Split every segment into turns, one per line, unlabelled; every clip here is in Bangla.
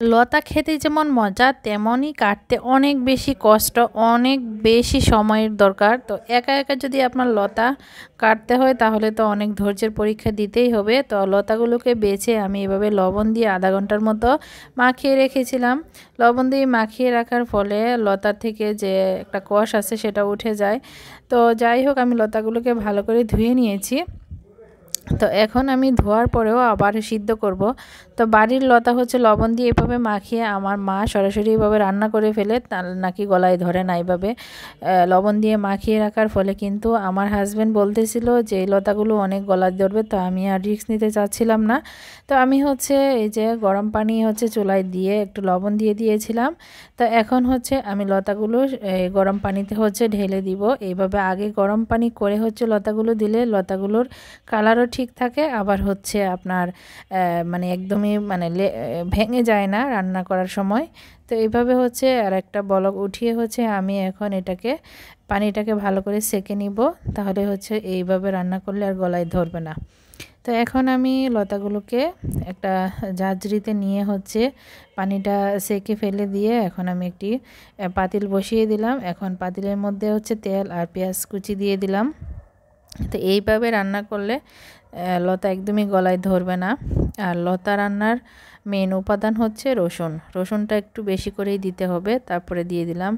লতা খেতে যেমন মজা তেমনই কাটতে অনেক বেশি কষ্ট, অনেক বেশি সময়ের দরকার। তো একা একা যদি আপনার লতা কাটতে হয় তাহলে তো অনেক ধৈর্যের পরীক্ষা দিতেই হবে। তো লতাগুলোকে বেছে আমি এভাবে লবণ দিয়ে আধা ঘন্টার মতো মাখিয়ে রেখেছিলাম। লবণ দিয়ে মাখিয়ে রাখার ফলে লতা থেকে যে একটা কষ আছে সেটা উঠে যায়। তো যাই হোক, আমি লতাগুলোকে ভালো করে ধুয়ে নিয়েছি। তো এখন আমি ধোয়ার পরেও আবার সিদ্ধ করব। তো বাড়ির লতা হচ্ছে লবণ দিয়ে এভাবে মাখিয়ে আমার মা সরাসরি এভাবে রান্না করে ফেলে, তার নাকি গলায় ধরে না। এইভাবে লবণ দিয়ে মাখিয়ে রাখার ফলে কিন্তু আমার হাজব্যান্ড বলতেছিল যে এই লতাগুলো অনেক গলায় ধরবে, তো আমি আর রিস্ক নিতে চাচ্ছিলাম না। তো আমি হচ্ছে এই যে গরম পানি হচ্ছে চুলায় দিয়ে একটু লবণ দিয়ে দিয়েছিলাম। তো এখন হচ্ছে আমি লতাগুলো গরম পানিতে হচ্ছে ঢেলে দিব। এইভাবে আগে গরম পানি করে হচ্ছে লতাগুলো দিলে লতাগুলোর কালারও ঠিক থাকে, আবার হচ্ছে আপনার মানে একদমই মানে ভেঙে যায় না রান্না করার সময়। তো এইভাবে হচ্ছে আর একটা বলক উঠিয়ে হচ্ছে আমি এখন পানিটাকে ভালো করে সেকে নিব, তাহলে হচ্ছে এইভাবে রান্না করলে আর গলায় ধরবে না। তো এখন আমি লতাগুলোকে একটা ঝাঁঝরিতে নিয়ে হচ্ছে পানিটা সেকে ফেলে দিয়ে এখন আমি একটি পাতিল বসিয়ে দিলাম। এখন পাতিলের মধ্যে হচ্ছে তেল আর পেঁয়াজ কুচি দিয়ে দিলাম। তো এইভাবে রান্না করলে লতা একদমই গলায় ধরবে না। আর লতা রান্নার মেন উপাদান হচ্ছে রসুনটা একটু বেশি করেই দিতে হবে। তারপরে দিয়ে দিলাম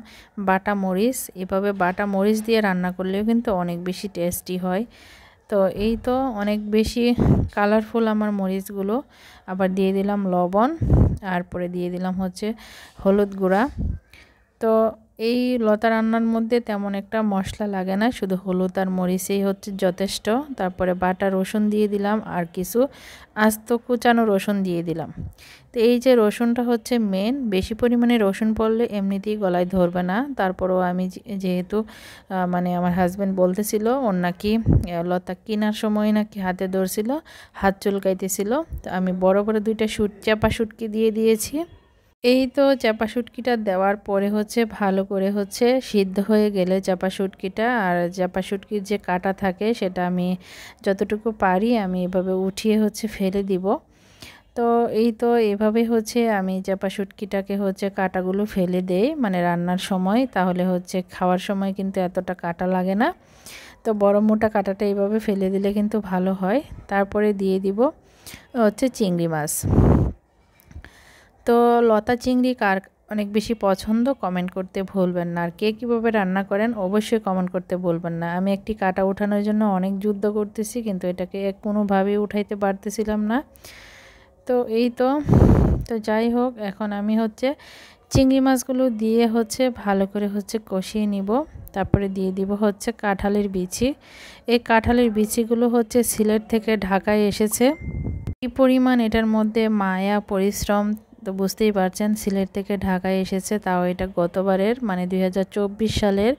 বাটা মরিচ। এভাবে বাটা মরিচ দিয়ে রান্না করলেও কিন্তু অনেক বেশি টেস্টি হয়। তো এই তো অনেক বেশি কালারফুল আমার মরিচগুলো। আবার দিয়ে দিলাম লবণ, আর পরে দিয়ে দিলাম হচ্ছে হলুদ গুঁড়া। তো এই লতা রান্নার মধ্যে তেমন একটা মশলা লাগে না, শুধু হলুদ আর মরিচই হচ্ছে যথেষ্ট। তারপরে বাটা রসুন দিয়ে দিলাম আর কিছু আস্ত কুচানো রসুন দিয়ে দিলাম। তো এই যে রসুনটা হচ্ছে মেন, বেশি পরিমাণে রসুন পড়লে এমনিতেই গলায় ধরবে না। তারপরেও আমি যেহেতু মানে আমার হাজব্যান্ড বলতেছিল ওর নাকি লতা কেনার সময় নাকি হাতে ধরছিল, হাত চুলকাইতেছিল। তো আমি বড় বড় দুইটা চাপা শুটকি দিয়ে দিয়েছি। এই তো চাপা শুটকিটা দেওয়ার পরে হচ্ছে ভালো করে হচ্ছে সিদ্ধ হয়ে গেলে চাপা শুটকিটা আর চাপা শুটকির যে কাঁটা থাকে সেটা আমি যতটুকু পারি আমি এভাবে উঠিয়ে হচ্ছে ফেলে দিব। তো এই তো এভাবে হচ্ছে আমি চাপা শুটকিটাকে হচ্ছে কাঁটাগুলো ফেলে দেই মানে রান্নার সময়, তাহলে হচ্ছে খাওয়ার সময় কিন্তু এতটা কাঁটা লাগে না। তো বড় মোটা কাঁটাটা এইভাবে ফেলে দিলে কিন্তু ভালো হয়। তারপরে দিয়ে দিব হচ্ছে চিংড়ি মাছ। তো লতা চিংড়ি কার অনেক বেশি পছন্দ কমেন্ট করতে ভুলবেন না, আর কে কীভাবে রান্না করেন অবশ্যই কমেন্ট করতে ভুলবেন না। আমি একটি কাঁটা ওঠানোর জন্য অনেক যুদ্ধ করতেছি, কিন্তু এটাকে কোনোভাবেই উঠাইতে পারতেছিলাম না। তো এই তো তো যাই হোক, এখন আমি হচ্ছে চিংড়ি মাছগুলো দিয়ে হচ্ছে ভালো করে হচ্ছে কষিয়ে নিব। তারপরে দিয়ে দিব হচ্ছে কাঁঠালের বিচি। এই কাঁঠালের বিচিগুলো হচ্ছে সিলেট থেকে ঢাকায় এসেছে। কি পরিমাণ এটার মধ্যে মায়া পরিশ্রম, তো বুঝতেই পারছেন। সিলেট থেকে ঢাকায় এসেছে, তাও এটা গতবারের মানে 2024 সালের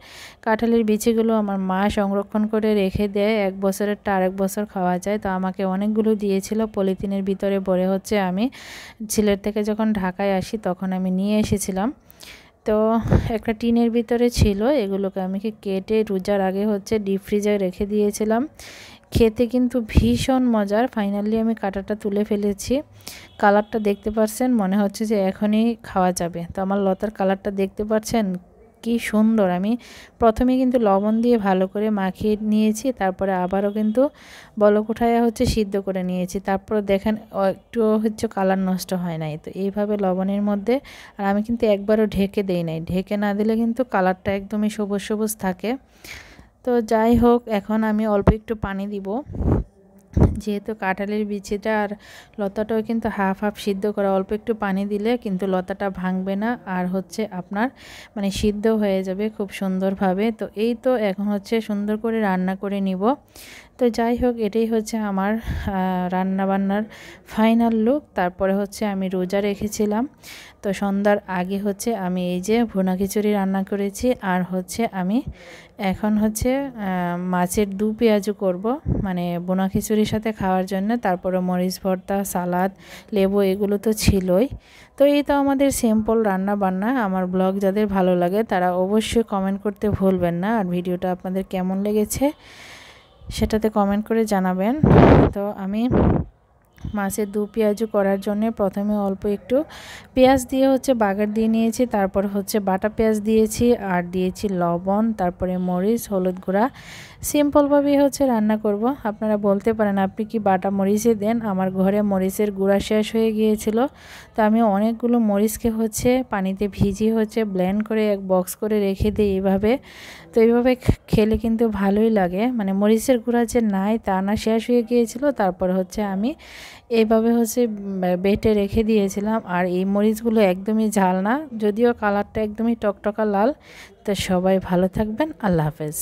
কাঁঠালের বিচিগুলো আমার মা সংরক্ষণ করে রেখে দেয়, 1 বছরেরটা আরেক বছর খাওয়া যায়। তো আমাকে অনেকগুলো দিয়েছিল পলিথিনের ভিতরে ভরে, হচ্ছে আমি সিলেট থেকে যখন ঢাকায় আসি তখন আমি নিয়ে এসেছিলাম। তো একটা টিনের ভিতরে ছিল, এগুলোকে আমি কেটে রোজার আগে হচ্ছে ডিপ ফ্রিজে রেখে দিয়েছিলাম। খেতে কিন্তু ভীষণ মজার। ফাইনালি আমি কাঁটাটা তুলে ফেলেছি। কালারটা দেখতে পাচ্ছেন, মনে হচ্ছে যে এখনই খাওয়া যাবে। তো আমার লতার কালারটা দেখতে পাচ্ছেন কি সুন্দর। আমি প্রথমে কিন্তু লবণ দিয়ে ভালো করে মাখিয়ে নিয়েছি, তারপরে আবারও কিন্তু বলক উঠায়া হচ্ছে সিদ্ধ করে নিয়েছি। তারপর দেখেন একটুও হচ্ছে কালার নষ্ট হয় নাই। তো এইভাবে লবণের মধ্যে, আর আমি কিন্তু একবারও ঢেকে দেই নাই, ঢেকে না দিলে কিন্তু কালারটা একদমই সবুজ সবুজ থাকে। তো যাই হোক, এখন আমি অল্প একটু পানি দিব, যেহেতু কাঁঠালের বিচিটা আর লতাটাও কিন্তু হাফ হাফ সিদ্ধ করা। অল্প একটু পানি দিলে কিন্তু লতাটা ভাঙবে না, আর হচ্ছে আপনার মানে সিদ্ধ হয়ে যাবে খুব সুন্দরভাবে। তো এই তো এখন হচ্ছে সুন্দর করে রান্না করে নিব। তো যাই হোক, এটাই হচ্ছে আমার রান্না বান্নার ফাইনাল লুক। তারপরে হচ্ছে আমি রোজা রেখেছিলাম, তো সন্ধ্যার আগে হচ্ছে আমি এই যে ভুনা খিচুড়ি রান্না করেছি, আর হচ্ছে আমি এখন হচ্ছে মাছের দু পেঁয়াজু করব মানে ভুনা খিচুড়ির সাথে খাওয়ার জন্য। তারপরে মরিচ ভর্তা, সালাদ, লেবু এগুলো তো ছিলই। তো এই তো আমাদের সিম্পল রান্না বান্না। আমার ব্লগ যাদের ভালো লাগে তারা অবশ্যই কমেন্ট করতে ভুলবেন না, আর ভিডিওটা আপনাদের কেমন লেগেছে সেটাতে কমেন্ট করে জানাবেন। তো আমি মাছের দু পেঁয়াজু করার জন্য প্রথমে অল্প একটু পেঁয়াজ দিয়ে হচ্ছে বাগার দিয়ে নিয়েছি, তারপর হচ্ছে বাটা পেঁয়াজ দিয়েছি আর দিয়েছি লবণ, তারপরে মরিচ, হলুদ গুঁড়া। সিম্পলভাবেই হচ্ছে রান্না করব। আপনারা বলতে পারেন আপনি কি বাটা মরিচে দেন, আমার ঘরে মরিচের গুঁড়া শেষ হয়ে গিয়েছিল, তো আমি অনেকগুলো মরিচকে হচ্ছে পানিতে ভিজিয়ে হচ্ছে ব্লেন্ড করে এক বক্স করে রেখে দিই এইভাবে। তো এইভাবে খেলে কিন্তু ভালোই লাগে, মানে মরিচের গুঁড়া যে নাই তা না, শেষ হয়ে গিয়েছিল, তারপর হচ্ছে আমি এইভাবে হচ্ছে বেটে রেখে দিয়েছিলাম। আর এই মরিচগুলো একদমই ঝাল না, যদিও কালারটা একদমই টকটকা লাল। তো সবাই ভালো থাকবেন, আল্লাহ হাফেজ।